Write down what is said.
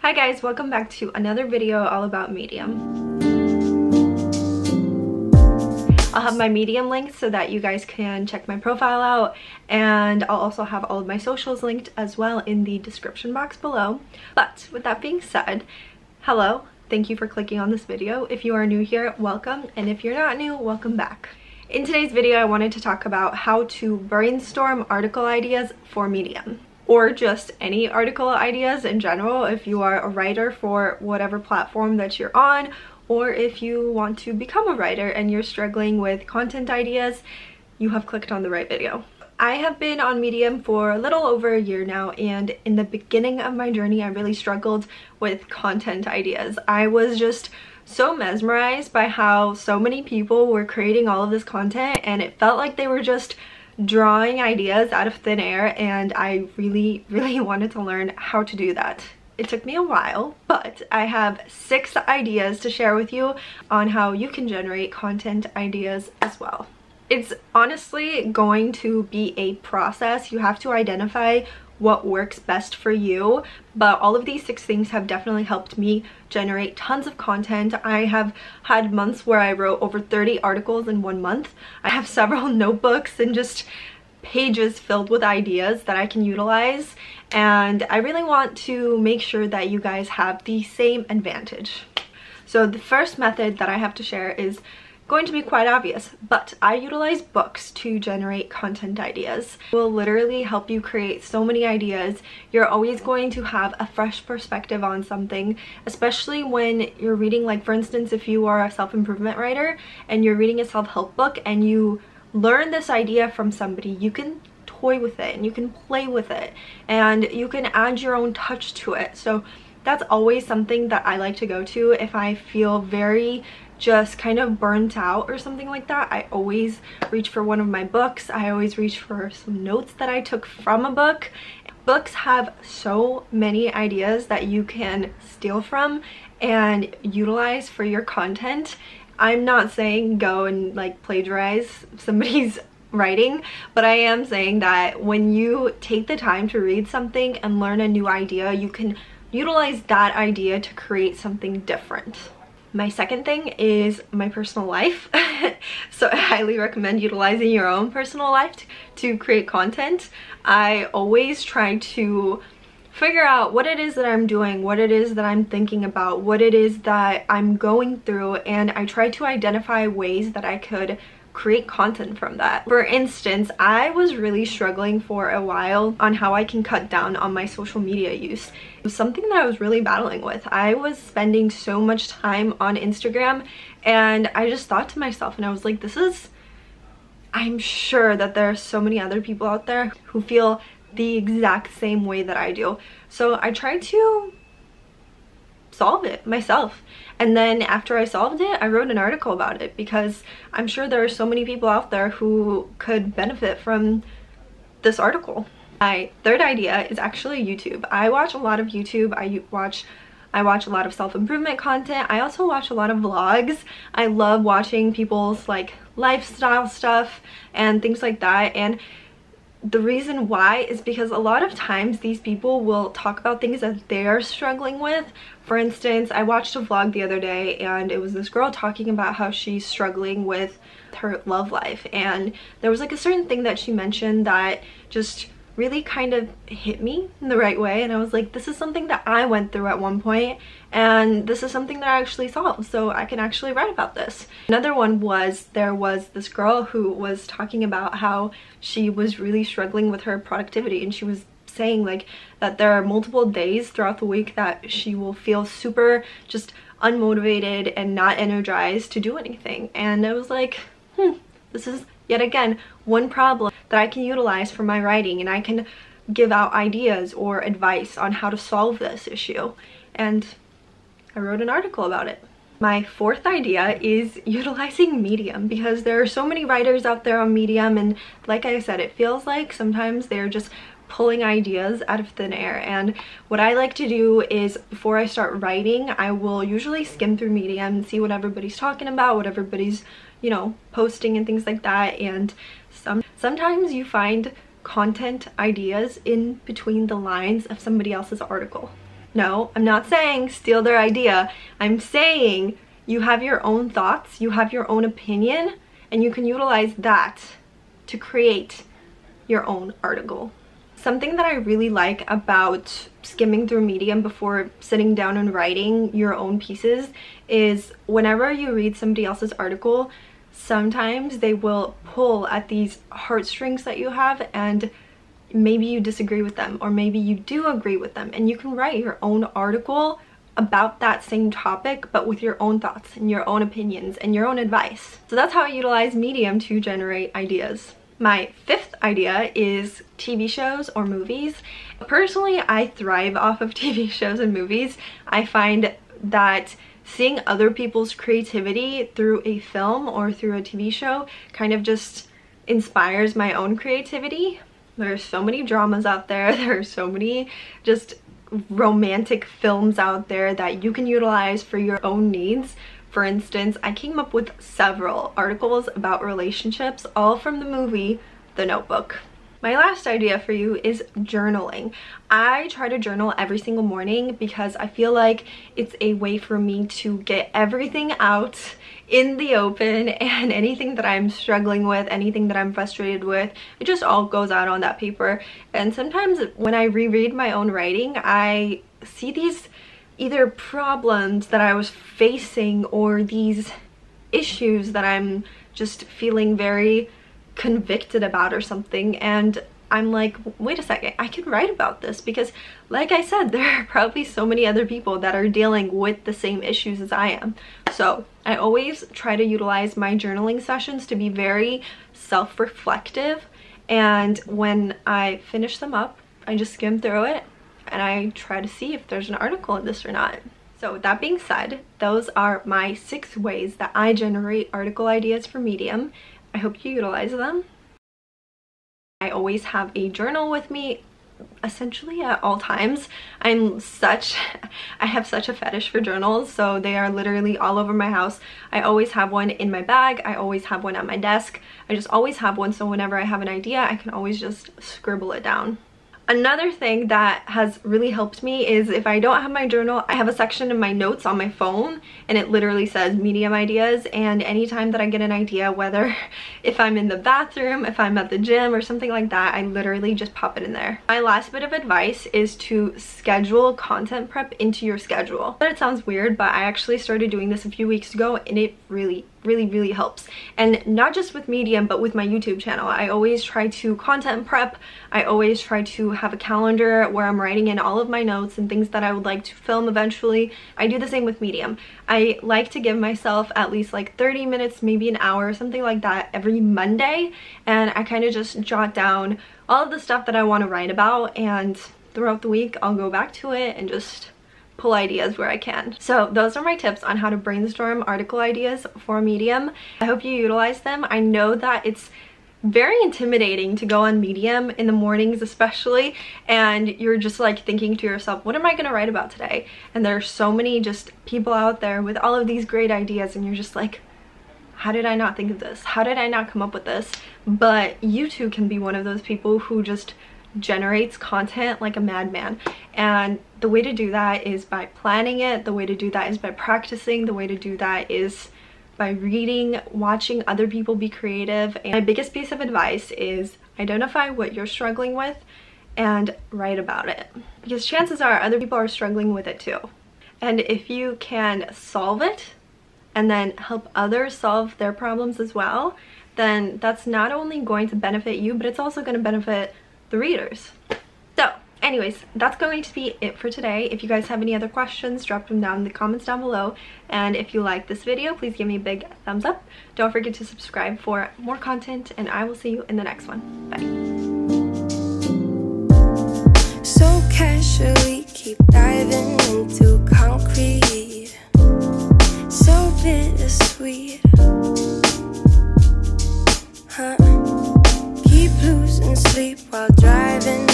Hi guys, welcome back to another video all about Medium. I'll have my Medium linked so that you guys can check my profile out, and I'll also have all of my socials linked as well in the description box below. But with that being said, hello, thank you for clicking on this video. If you are new here, welcome, and if you're not new, welcome back. In today's video, I wanted to talk about how to brainstorm article ideas for Medium, or just any article ideas in general if you are a writer for whatever platform that you're on, or if you want to become a writer and you're struggling with content ideas, you have clicked on the right video. I have been on Medium for a little over a year now, and in the beginning of my journey I really struggled with content ideas. I was just so mesmerized by how so many people were creating all of this content, and it felt like they were just drawing ideas out of thin air, and I really wanted to learn how to do that. It took me a while, but I have 6 ideas to share with you on how you can generate content ideas as well. It's honestly going to be a process. You have to identify what works best for you, but all of these 6 things have definitely helped me generate tons of content. I have had months where I wrote over 30 articles in 1 month. I have several notebooks and just pages filled with ideas that I can utilize, and I really want to make sure that you guys have the same advantage. So the first method that I have to share is going to be quite obvious, but I utilize books to generate content ideas. It will literally help you create so many ideas. You're always going to have a fresh perspective on something, especially when you're reading, like for instance, if you are a self-improvement writer and you're reading a self-help book and you learn this idea from somebody, you can toy with it and you can play with it and you can add your own touch to it. So that's always something that I like to go to if I feel very just kind of burnt out or something like that. I always reach for one of my books. I always reach for some notes that I took from a book. Books have so many ideas that you can steal from and utilize for your content. I'm not saying go and like plagiarize somebody's writing, but I am saying that when you take the time to read something and learn a new idea, you can utilize that idea to create something different. My second thing is my personal life. So I highly recommend utilizing your own personal life to create content. I always try to figure out what it is that I'm doing, what it is that I'm thinking about, what it is that I'm going through, and I try to identify ways that I could create content from that. For instance, I was really struggling for a while on how I can cut down on my social media use. It was something that I was really battling with. I was spending so much time on Instagram, and I just thought to myself, and I was like, I'm sure that there are so many other people out there who feel the exact same way that I do. So I tried to solve it myself, and then after I solved it, I wrote an article about it because I'm sure there are so many people out there who could benefit from this article. My third idea is actually YouTube. I watch a lot of YouTube. I watch a lot of self-improvement content. I also watch a lot of vlogs. I love watching people's like lifestyle stuff and things like that, and the reason why is because a lot of times these people will talk about things that they're struggling with. For instance, I watched a vlog the other day, and it was this girl talking about how she's struggling with her love life, and there was like a certain thing that she mentioned that just really kind of hit me in the right way, and I was like, this is something that I went through at one point, and this is something that I actually solved, so I can actually write about this. Another one was, there was this girl who was talking about how she was really struggling with her productivity, and she was saying like that there are multiple days throughout the week that she will feel super just unmotivated and not energized to do anything, and I was like, this is yet again one problem that I can utilize for my writing, and I can give out ideas or advice on how to solve this issue, and I wrote an article about it. My fourth idea is utilizing Medium, because there are so many writers out there on Medium, and like I said, it feels like sometimes they're just pulling ideas out of thin air. And what I like to do is, before I start writing, I will usually skim through Medium and see what everybody's talking about, what everybody's, you know, posting and things like that. And sometimes you find content ideas in between the lines of somebody else's article. No, I'm not saying steal their idea. I'm saying you have your own thoughts, you have your own opinion, and you can utilize that to create your own article. Something that I really like about skimming through Medium before sitting down and writing your own pieces is whenever you read somebody else's article, sometimes they will pull at these heartstrings that you have, and maybe you disagree with them, or maybe you do agree with them, and you can write your own article about that same topic, but with your own thoughts and your own opinions and your own advice. So that's how I utilize Medium to generate ideas. My fifth idea is TV shows or movies. Personally, I thrive off of TV shows and movies. I find that seeing other people's creativity through a film or through a TV show kind of just inspires my own creativity. There are so many dramas out there. There are so many just romantic films out there that you can utilize for your own needs. For instance, I came up with several articles about relationships, all from the movie The Notebook. My last idea for you is journaling. I try to journal every single morning because I feel like it's a way for me to get everything out in the open, and anything that I'm struggling with, anything that I'm frustrated with, it just all goes out on that paper. And sometimes when I reread my own writing, I see these either problems that I was facing or these issues that I'm just feeling very convicted about or something, and I'm like, wait a second, I can write about this, because like I said, there are probably so many other people that are dealing with the same issues as I am. So I always try to utilize my journaling sessions to be very self-reflective, and when I finish them up, I just skim through it and I try to see if there's an article in this or not. So with that being said, those are my 6 ways that I generate article ideas for Medium. I hope you utilize them. I always have a journal with me essentially at all times. I have such a fetish for journals, so they are literally all over my house. I always have one in my bag. I always have one at my desk. I just always have one, so whenever I have an idea, I can always just scribble it down. Another thing that has really helped me is if I don't have my journal, I have a section in my notes on my phone, and it literally says Medium ideas, and anytime that I get an idea, whether if I'm in the bathroom, if I'm at the gym or something like that, I literally just pop it in there. My last bit of advice is to schedule content prep into your schedule. But it sounds weird, but I actually started doing this a few weeks ago, and it really helps. And not just with Medium, but with my YouTube channel. I always try to content prep. I always try to have a calendar where I'm writing in all of my notes and things that I would like to film eventually. I do the same with Medium. I like to give myself at least like 30 minutes, maybe an hour, something like that every Monday, and I kind of just jot down all of the stuff that I want to write about, and throughout the week I'll go back to it and just pull ideas where I can. So those are my tips on how to brainstorm article ideas for Medium. I hope you utilize them. I know that it's very intimidating to go on Medium in the mornings especially, and you're just like thinking to yourself, what am I gonna write about today? And there are so many just people out there with all of these great ideas, and you're just like, how did I not think of this? How did I not come up with this? But you too can be one of those people who just generates content like a madman, and the way to do that is by planning it. The way to do that is by practicing. The way to do that is by reading, watching other people be creative. And my biggest piece of advice is identify what you're struggling with and write about it, because chances are other people are struggling with it too. And if you can solve it and then help others solve their problems as well, then that's not only going to benefit you, but it's also going to benefit the readers. So anyways, that's going to be it for today. If you guys have any other questions, drop them down in the comments down below, and if you like this video, please give me a big thumbs up. Don't forget to subscribe for more content, and I will see you in the next one. Bye. So casually keep diving into concrete, so bittersweet, huh? Keep losing sleep while driving